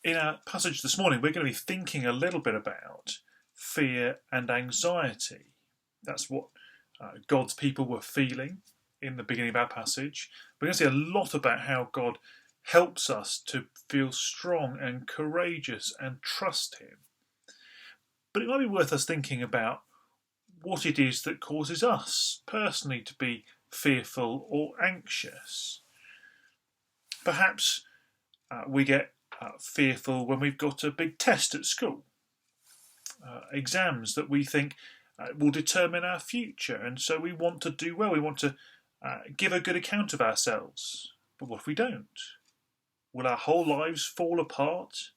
In our passage this morning, we're going to be thinking a little bit about fear and anxiety. That's what God's people were feeling in the beginning of our passage. We're going to see a lot about how God helps us to feel strong and courageous and trust Him. But it might be worth us thinking about what it is that causes us personally to be fearful or anxious. Perhaps we get fearful when we've got a big test at school, exams that we think will determine our future, and so we want to do well, we want to give a good account of ourselves. But what if we don't? Will our whole lives fall apart?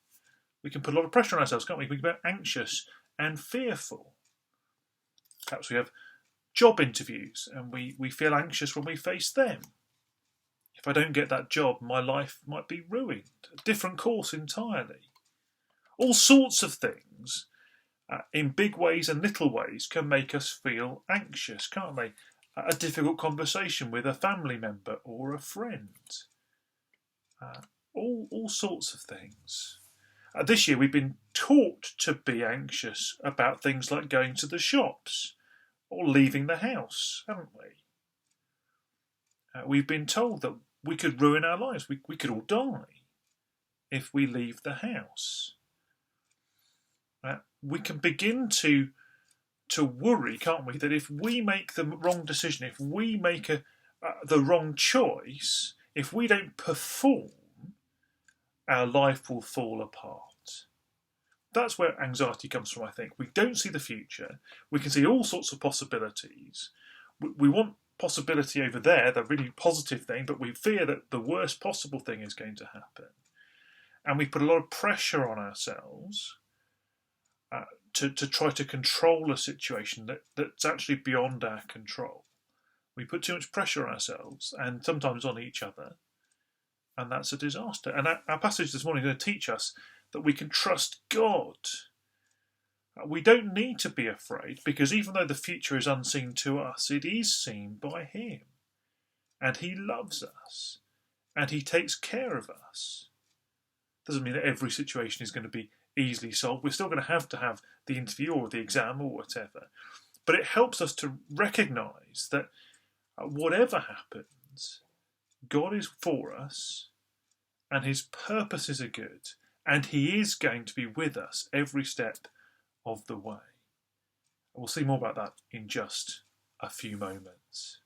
We can put a lot of pressure on ourselves, can't we? We can be anxious and fearful. Perhaps we have job interviews and we feel anxious when we face them. If I don't get that job, my life might be ruined. A different course entirely. All sorts of things, in big ways and little ways, can make us feel anxious, can't they? A difficult conversation with a family member or a friend. All sorts of things. This year we've been taught to be anxious about things like going to the shops or leaving the house, haven't we? We've been told that we could ruin our lives. We could all die if we leave the house. We can begin to worry, can't we, that if we make the wrong decision, if we make the wrong choice, if we don't perform, our life will fall apart. That's where anxiety comes from, I think. We don't see the future. We can see all sorts of possibilities. We want possibility over there, the really positive thing, but we fear that the worst possible thing is going to happen. And we put a lot of pressure on ourselves to try to control a situation that's actually beyond our control. We put too much pressure on ourselves and sometimes on each other, and that's a disaster. And our passage this morning is going to teach us that we can trust God. We don't need to be afraid, because even though the future is unseen to us, it is seen by Him. And He loves us. And He takes care of us. Doesn't mean that every situation is going to be easily solved. We're still going to have the interview or the exam or whatever. But it helps us to recognise that whatever happens, God is for us and His purposes are good, and He is going to be with us every step of the way. We'll see more about that in just a few moments.